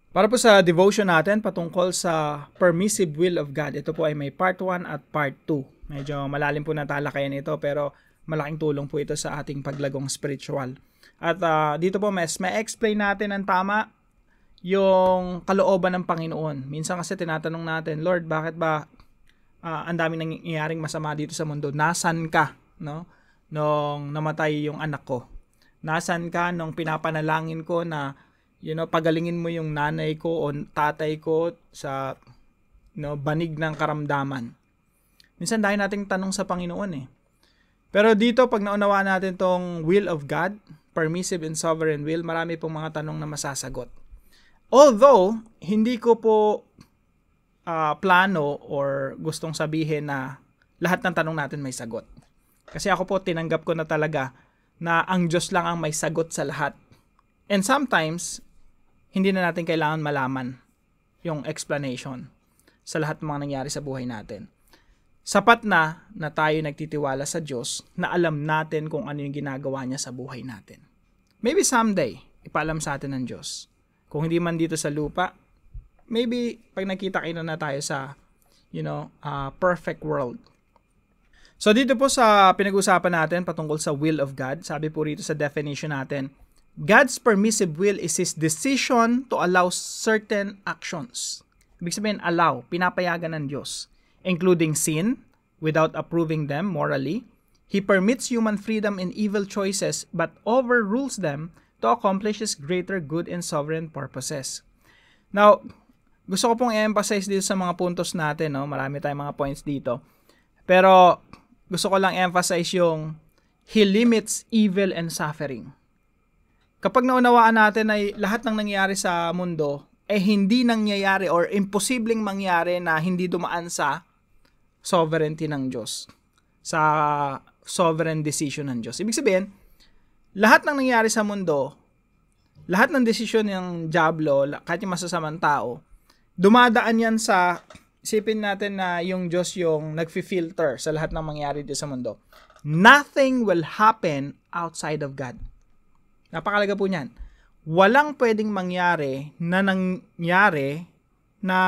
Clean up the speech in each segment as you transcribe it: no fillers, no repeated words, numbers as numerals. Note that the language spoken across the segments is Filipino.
Para po sa devotion natin patungkol sa permissive will of God. Ito po ay may part 1 at part 2. Medyo malalim po na talakayan ito pero malaking tulong po ito sa ating paglagong spiritual. At dito po may explain natin ng tama yung kalooban ng Panginoon. Minsan kasi tinatanong natin, Lord, bakit ba ang daming nangyayaring masama dito sa mundo? Nasaan ka, no? Nung namatay yung anak ko? Nasaan ka nung pinapanalangin ko na pagalingin mo yung nanay ko o tatay ko sa banig ng karamdaman. Minsan dahil nating tanong sa Panginoon eh. Pero dito pag naunawaan natin tong will of God, permissive and sovereign will, marami pong mga tanong na masasagot. Although, hindi ko po plano or gustong sabihin na lahat ng tanong natin may sagot. Kasi ako po tinanggap ko na talaga na ang Diyos lang ang may sagot sa lahat. And sometimes, hindi na natin kailangan malaman yung explanation sa lahat ng mga nangyari sa buhay natin. Sapat na tayo nagtitiwala sa Diyos na alam natin kung ano yung ginagawa niya sa buhay natin. Maybe someday, ipaalam sa atin ng Diyos. Kung hindi man dito sa lupa, maybe pag nakita-kita na tayo sa perfect world. So dito po sa pinag-usapan natin patungkol sa will of God, sabi po rito sa definition natin, God's permissive will is His decision to allow certain actions. Ibig sabihin, allow, pinapayagan ng Diyos, including sin, without approving them morally. He permits human freedom in evil choices, but overrules them to accomplish His greater good and sovereign purposes. Now, gusto ko pong i-emphasize dito sa mga puntos natin, no? Marami tayong mga points dito. Pero, gusto ko lang emphasize yung He limits evil and suffering. Kapag naunawaan natin ay lahat ng nangyayari sa mundo hindi nangyayari or imposibleng mangyari na hindi dumaan sa sovereignty ng Diyos, sa sovereign decision ng Diyos. Ibig sabihin, lahat ng nangyayari sa mundo, lahat ng desisyon ng diablo, kahit yung masasamang tao, dumadaan yan sa, isipin natin na yung Diyos yung nag-filter sa lahat ng mangyayari dito sa mundo. Nothing will happen outside of God. Napakalaga po niyan. Walang pwedeng mangyari na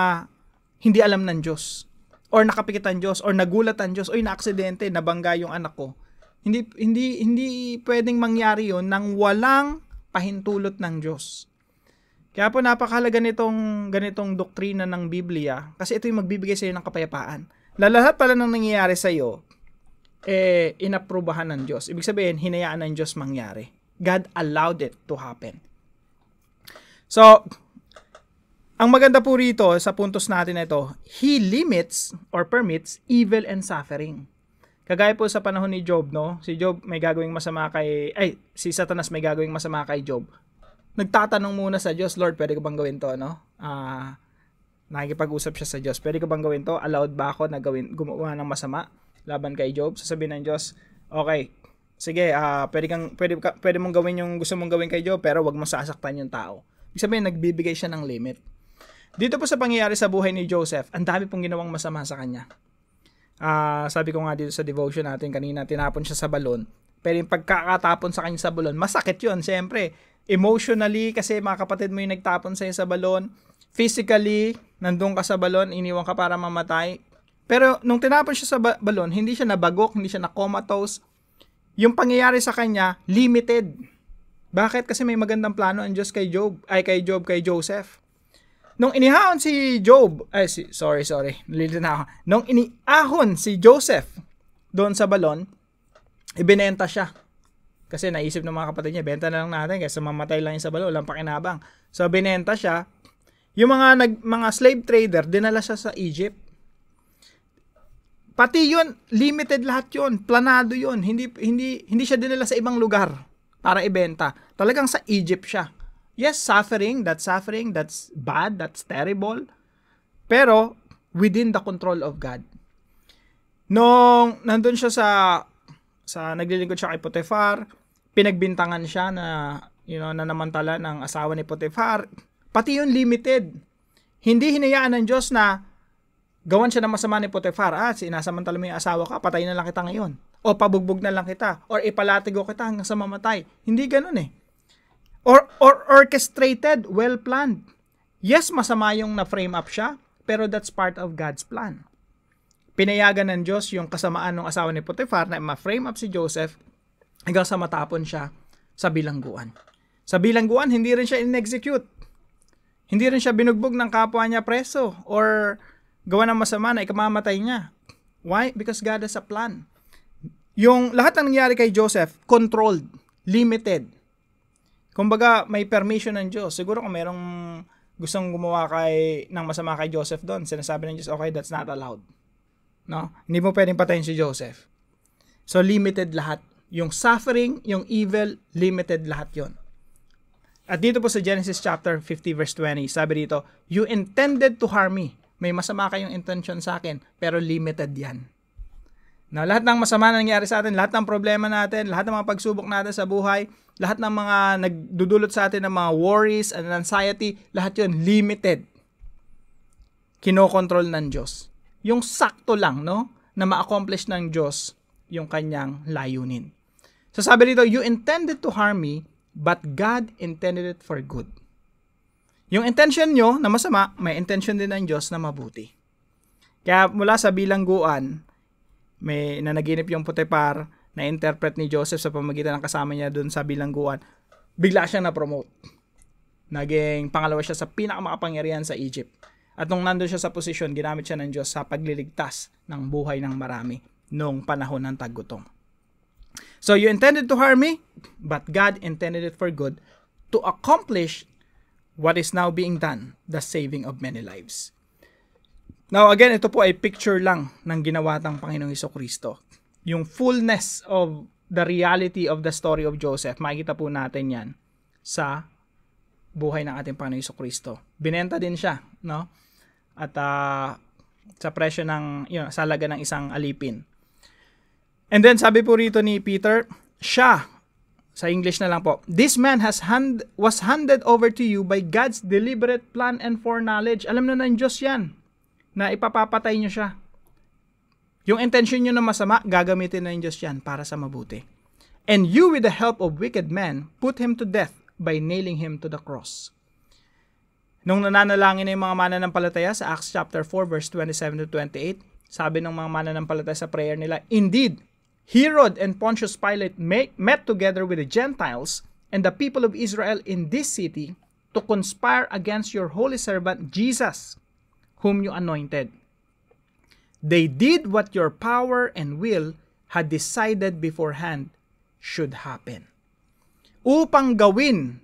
hindi alam ng Diyos. Or nakapikitan Diyos, or nagulat ang Diyos, o na-aksidente, nabangga yung anak ko. Hindi pwedeng mangyari yun nang walang pahintulot ng Diyos. Kaya po napakahalaga ganitong doktrina ng Biblia, kasi ito yung magbibigay sa iyo ng kapayapaan. Lahat pala ng nangyayari sa iyo, inaprubahan ng Diyos. Ibig sabihin, hinayaan ng Diyos mangyari. God allowed it to happen. So, ang maganda po rito sa puntos natin na ito, He limits or permits evil and suffering. Kagaya po sa panahon ni Job, no? Si Satanas may gagawing masama kay Job. Nagtatanong muna sa Diyos, Lord, pwede ko bang gawin to, no? Nakikipag-usap siya sa Diyos, pwede ko bang gawin to? Allowed ba ako na gumawa ng masama laban kay Job? Sasabihin ng Diyos, okay, sige, pwede mong gawin yung gusto mong gawin kay Job, pero wag mo sasaktan yung tao. Ibig sabihin, nagbibigay siya ng limit. Dito po sa pangyayari sa buhay ni Joseph, ang dami pong ginawang masama sa kanya. Sabi ko nga dito sa devotion natin kanina, tinapon siya sa balon. Pero yung pagkakatapon sa kanya sa balon, masakit yun, siyempre. Emotionally, kasi mga kapatid mo yung nagtapon sa'yo sa balon. Physically, nandun ka sa balon, iniwan ka para mamatay. Pero nung tinapon siya sa balon, hindi siya nabagok, hindi siya na-comatose. Yung pangyayari sa kanya, limited. Bakit? Kasi may magandang plano ang Diyos kay Joseph. Nung inihahon si Nung iniahon si Joseph doon sa balon, ibinenta siya. Kasi naisip ng mga kapatid niya, benta na lang natin kasi mamatay lang yung sa balon, walang pakinabang. So, binenta siya. Yung mga slave trader, dinala siya sa Egypt. Pati yun, limited lahat yun, planado yun. Hindi siya dinala sa ibang lugar para ibenta. Talagang sa Egypt siya. Yes, suffering, that's bad, that's terrible. Pero, within the control of God. Nung nandun siya sa naglilingkod siya kay Potiphar, pinagbintangan siya na nanamantala ng asawa ni Potiphar. Pati yun limited. Hindi hinayaan ng Diyos na gawan siya ng masama ni Potiphar. Sinasamantala mo yung asawa ka, patayin na lang kita ngayon. O pabugbog na lang kita. Or ipalatigo kita hanggang sa mamatay. Hindi ganun eh. Or orchestrated, well-planned. Yes, masama yung na-frame up siya, pero that's part of God's plan. Pinayagan ng Diyos yung kasamaan ng asawa ni Potiphar na ma-frame up si Joseph hanggang sa matapon siya sa bilangguan. Sa bilangguan, hindi rin siya in-execute. Hindi rin siya binugbog ng kapwa niya preso or gawa ng masama na ikamamatay niya. Why? Because God has a plan. Yung lahat ng nangyari kay Joseph, controlled, limited. Kumbaga, may permission ng Diyos. Siguro kung merong gustong gumawa ng masama kay Joseph doon, sinasabi ng Diyos, okay, that's not allowed. No? Hindi mo pwedeng patayin si Joseph. So, limited lahat. Yung suffering, yung evil, limited lahat yon. At dito po sa Genesis chapter 50 verse 20, sabi dito, you intended to harm me. May masama kayong intention sa akin, pero limited yan. Now, lahat ng masama na nangyari sa atin, lahat ng problema natin, lahat ng mga pagsubok natin sa buhay, lahat ng mga nagdudulot sa atin ng mga worries and anxiety, lahat yon limited. Kinokontrol ng Diyos. Yung sakto lang, no, na ma-accomplish ng Diyos yung kanyang layunin. So sabi dito, you intended to harm me, but God intended it for good. Yung intention nyo na masama, may intention din ng Diyos na mabuti. Kaya mula sa bilangguan, may nanaginip yung Potiphar na interpret ni Joseph sa pamamagitan ng kasama niya dun sa bilangguan, bigla siyang na-promote. Naging pangalawa siya sa pinakamakapangyarihan sa Egypt. At nung nandun siya sa posisyon, ginamit siya ng Diyos sa pagliligtas ng buhay ng marami noong panahon ng taggutom. So you intended to harm me, but God intended it for good to accomplish what is now being done, the saving of many lives. Now again, ito po ay picture lang ng ginawa ng Panginoong Jesucristo. Yung fullness of the reality of the story of Joseph, makikita po natin yan sa buhay ng ating Panginoong Jesucristo. Binenta din siya, no? At sa presyo ng, sa halaga ng isang alipin. And then sabi po rito ni Peter, siya, sa English na lang po, this man was handed over to you by God's deliberate plan and foreknowledge. Alam na ng Diyos yan, na ipapapatay nyo siya. Yung intention nyo na masama, gagamitin na ng Diyos yan para sa mabuti. And you with the help of wicked men, put him to death by nailing him to the cross. Nung nananalangin na yung mga mananampalataya sa Acts chapter 4 verse 27 to 28, sabi ng mga mananampalataya sa prayer nila, indeed, Herod and Pontius Pilate met together with the Gentiles and the people of Israel in this city to conspire against your holy servant Jesus, whom you anointed. They did what your power and will had decided beforehand should happen. Upang gawin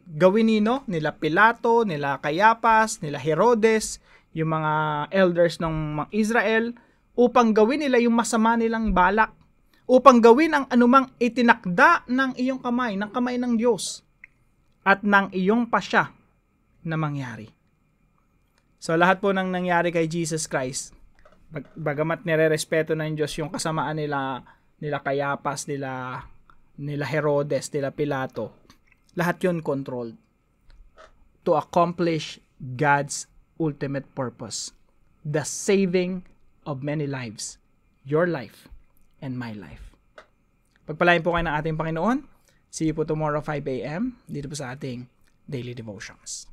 nila Pilato, nila Cayapas, nila Herodes, yung mga elders ng mga Israel, upang gawin nila yung masama nilang balak, upang gawin ang anumang itinakda ng iyong kamay, ng kamay ng Diyos, at ng iyong pasya na mangyari. So lahat po ng nangyari kay Jesus Christ, bagamat nire-respeto ng Diyos yung kasamaan nila Cayapas, nila Herodes, nila Pilato, lahat yun controlled to accomplish God's ultimate purpose, the saving of many lives, your life and my life. Pagpalain po kayo ng ating Panginoon. See you po tomorrow 5 a.m. dito po sa ating Daily Devotions.